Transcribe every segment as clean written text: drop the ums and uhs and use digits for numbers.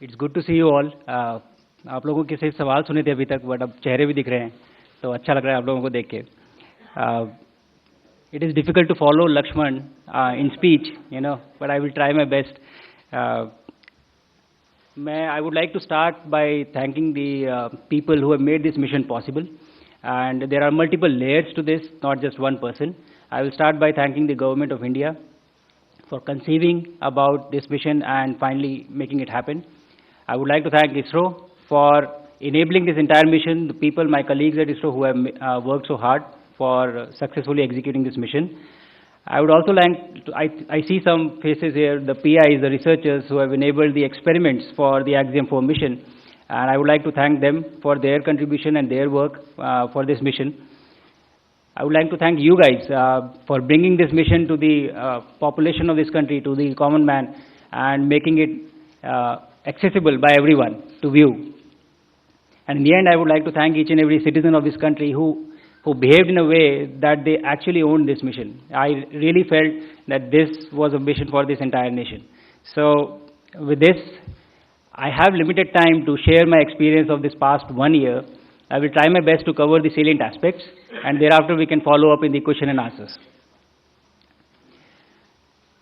It's good to see you all. आप लोगों के सिर्फ सवाल सुने थे अभी तक, बट अब चेहरे भी दिख रहे हैं, तो अच्छा लग रहा है आप लोगों को देख के। It is difficult to follow Lakshman in speech, but I will try my best. I would like to start by thanking the people who have made this mission possible. And there are multiple layers to this, not just one person. I will start by thanking the government of India for conceiving about this mission and finally making it happen. I would like to thank ISRO for enabling this entire mission, the people, my colleagues at ISRO who have worked so hard for successfully executing this mission. I would also like to, I see some faces here, the PIs, the researchers who have enabled the experiments for the Axiom 4 mission, and I would like to thank them for their contribution and their work for this mission. I would like to thank you guys for bringing this mission to the population of this country, to the common man, and making it accessible by everyone to view. And in the end, I would like to thank each and every citizen of this country who behaved in a way that they actually owned this mission. I really felt that this was a mission for this entire nation. So with this, I have limited time to share my experience of this past 1 year. I will try my best to cover the salient aspects, and thereafter we can follow up in the question and answers.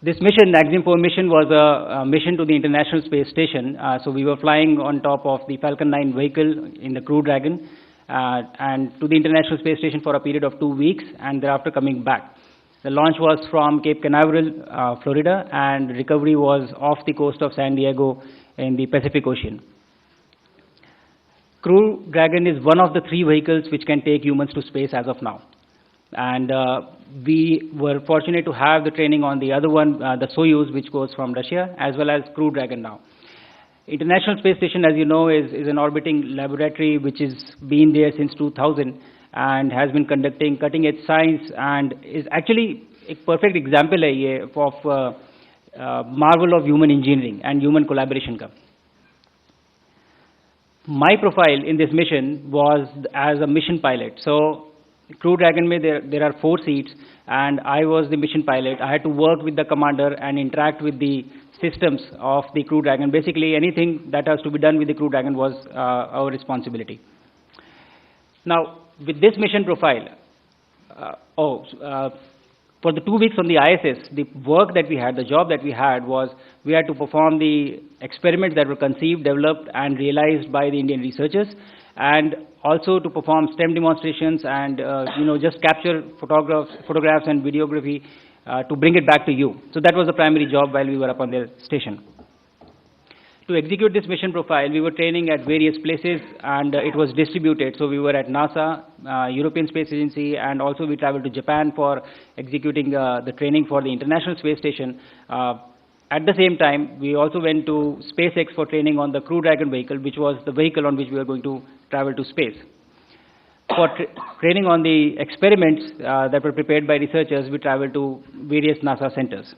This mission, the Axiom 4 mission, was a mission to the International Space Station. So we were flying on top of the Falcon 9 vehicle in the Crew Dragon, and to the International Space Station for a period of 2 weeks, and thereafter coming back. The launch was from Cape Canaveral, Florida, and recovery was off the coast of San Diego in the Pacific Ocean. Crew Dragon is one of the 3 vehicles which can take humans to space as of now. And we were fortunate to have the training on the other one, the Soyuz, which goes from Russia, as well as Crew Dragon now. International Space Station, as you know, is an orbiting laboratory which has been there since 2000 and has been conducting cutting-edge science and is actually a perfect example of marvel of human engineering and human collaboration. My profile in this mission was as a mission pilot. So Crew Dragon mein there are 4 seats, and I was the mission pilot. I had to work with the commander and interact with the systems of the Crew Dragon. Basically, anything that has to be done with the Crew Dragon was our responsibility. Now, with this mission profile, for the 2 weeks on the ISS, the work that we had, the job that we had was we had to perform the experiments that were conceived, developed, and realized by the Indian researchers, and also to perform STEM demonstrations and just capture photographs and videography to bring it back to you. So that was the primary job while we were up on the station. To execute this mission profile, we were training at various places, and it was distributed. So we were at NASA, European Space Agency, and also we traveled to Japan for executing the training for the International Space Station. At the same time, we also went to SpaceX for training on the Crew Dragon vehicle, which was the vehicle on which we were going to travel to space. For training on the experiments that were prepared by researchers, we traveled to various NASA centers.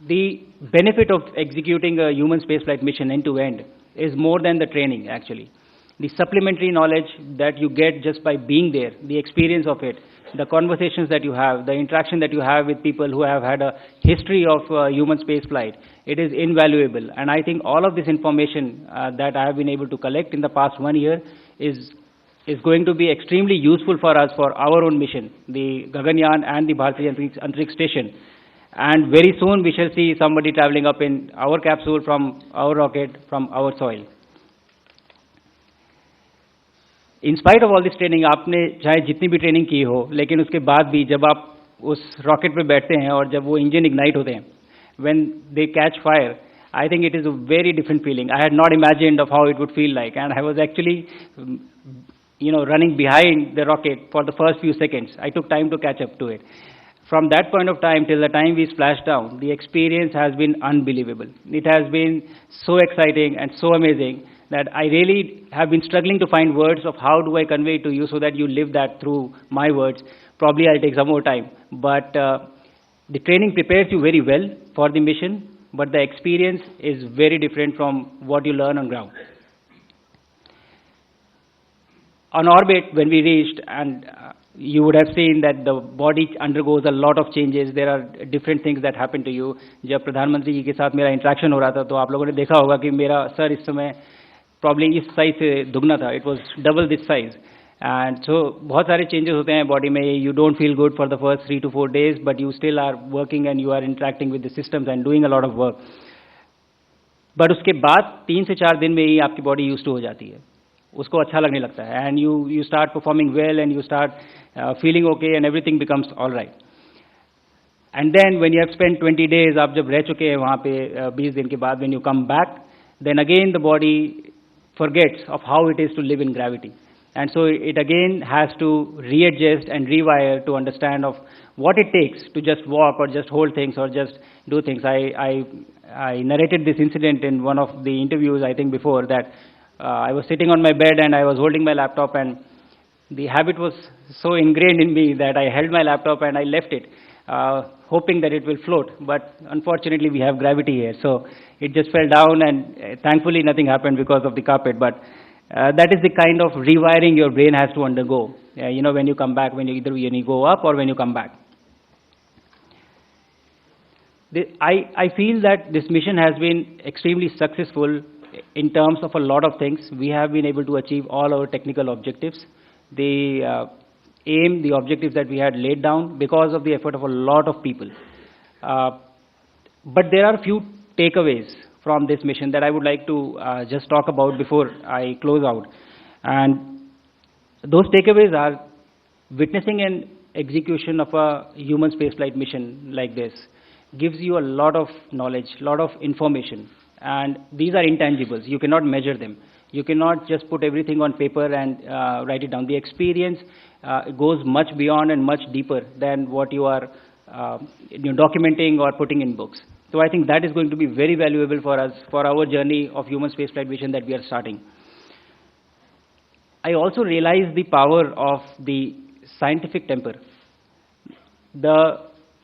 The benefit of executing a human spaceflight mission end-to-end is more than the training, actually. The supplementary knowledge that you get just by being there, the experience of it, the conversations that you have, the interaction that you have with people who have had a history of human spaceflight, it is invaluable. And I think all of this information that I have been able to collect in the past 1 year is going to be extremely useful for us for our own mission, the Gaganyaan and the Bharat Antariksh Station. And very soon we shall see somebody traveling up in our capsule from our rocket, from our soil. In spite of all this training, आपने चाहे जितनी भी training की हो, लेकिन उसके बाद भी जब आप उस रॉकेट पे बैठते हैं और जब वो इंजन इग्नाइट होते हैं, when they catch fire, I think it is a very different feeling. I had not imagined of how it would feel like, and I was actually, running behind the rocket for the first few seconds. I took time to catch up to it. From that point of time till the time we splashed down, the experience has been unbelievable. It has been so exciting and so amazing that I really have been struggling to find words of how do I convey it to you so that you live that through my words. Probably I'll take some more time. But the training prepares you very well for the mission, but the experience is very different from what you learn on ground. On orbit, when we reached, and you would have seen that the body undergoes a lot of changes. There are different things that happen to you. जब प्रधानमंत्री जी के साथ मेरा interaction हो रहा था तो आप लोगों ने देखा होगा कि मेरा सर इस समय प्रॉब्ली इस साइज से दुगना था. It was double this size. And so बहुत सारे चेंजेस होते हैं बॉडी में. You don't feel good for the first 3 to 4 days, but you still are working and you are interacting with the systems and doing a lot of work. But उसके बाद 3 से 4 दिन में ही आपकी बॉडी यूज टू हो जाती है. उसको अच्छा लगने लगता है. And you start performing well and you start feeling okay and everything becomes all right. And then when you have spent 20 days, आप जब रह चुके हैं वहाँ पे 20 दिन के बाद, when you come back, then again the body forgets of how it is to live in gravity. And so it again has to readjust and rewire to understand of what it takes to just walk or just hold things or just do things. I narrated this incident in one of the interviews, I think before, that I was sitting on my bed and I was holding my laptop, and the habit was so ingrained in me that I held my laptop and I left it, hoping that it will float. But unfortunately we have gravity here, so it just fell down, and thankfully nothing happened because of the carpet. But that is the kind of rewiring your brain has to undergo, when you come back, when you go up or when you come back. I feel that this mission has been extremely successful in terms of a lot of things. We have been able to achieve all our technical objectives. The aim, the objectives that we had laid down because of the effort of a lot of people. But there are a few takeaways from this mission that I would like to just talk about before I close out. And those takeaways are witnessing an execution of a human spaceflight mission like this gives you a lot of knowledge, lot of information. And these are intangibles. You cannot measure them. You cannot just put everything on paper and write it down. The experience goes much beyond and much deeper than what you are documenting or putting in books. So I think that is going to be very valuable for us, for our journey of human spaceflight mission that we are starting. I also realized the power of the scientific temper. The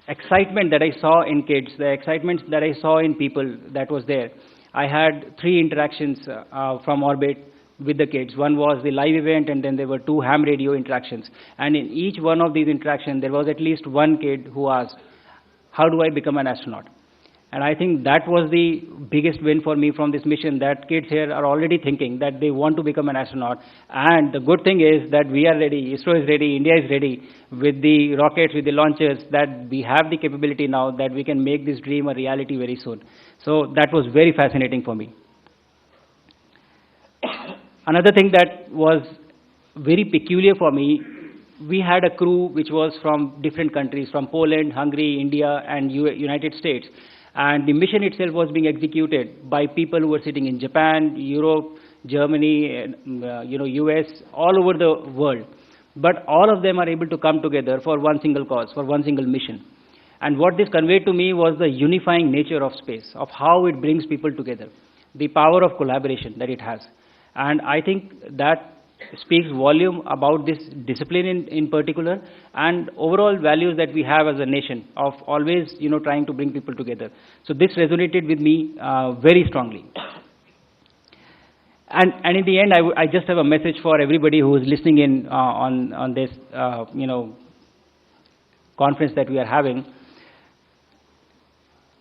excitement that I saw in kids, the excitement that I saw in people that was there. I had 3 interactions from orbit with the kids. One was the live event, and then there were 2 ham radio interactions. And in each one of these interactions, there was at least one kid who asked, how do I become an astronaut? And I think that was the biggest win for me from this mission, that kids here are already thinking that they want to become an astronaut. And the good thing is that we are ready, ISRO is ready, India is ready with the rockets, with the launchers, that we have the capability now that we can make this dream a reality very soon. So that was very fascinating for me. Another thing that was very peculiar for me, we had a crew which was from different countries, from Poland, Hungary, India, and United States. And the mission itself was being executed by people who were sitting in Japan, Europe, Germany, US, all over the world. But all of them are able to come together for one single cause, for one single mission. And what this conveyed to me was the unifying nature of space, of how it brings people together, the power of collaboration that it has. And I think that speaks volume about this discipline in particular, and overall values that we have as a nation of always, trying to bring people together. So this resonated with me very strongly. And in the end, I just have a message for everybody who is listening in on this, conference that we are having.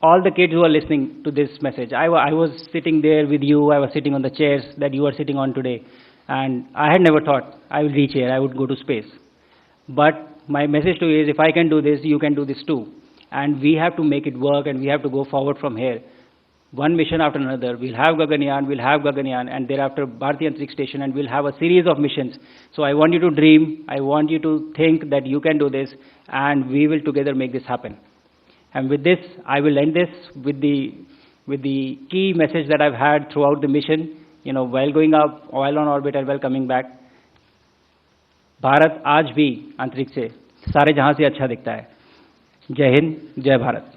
All the kids who are listening to this message, I was sitting there with you, I was sitting on the chairs that you are sitting on today. And I had never thought I will reach here, I would go to space. But my message to you is, if I can do this, you can do this too. And we have to make it work, and we have to go forward from here. One mission after another. We'll have Gaganyaan, and thereafter Bharat Antariksha Station, and we'll have a series of missions. So I want you to dream, I want you to think that you can do this, and we will together make this happen. And with this, I will end this with the key message that I've had throughout the mission. While going up, while on orbit, and while coming back, Bharat आज भी अंतरिक्ष से सारे जहां से अच्छा दिखता है. जय हिंद, जय भारत.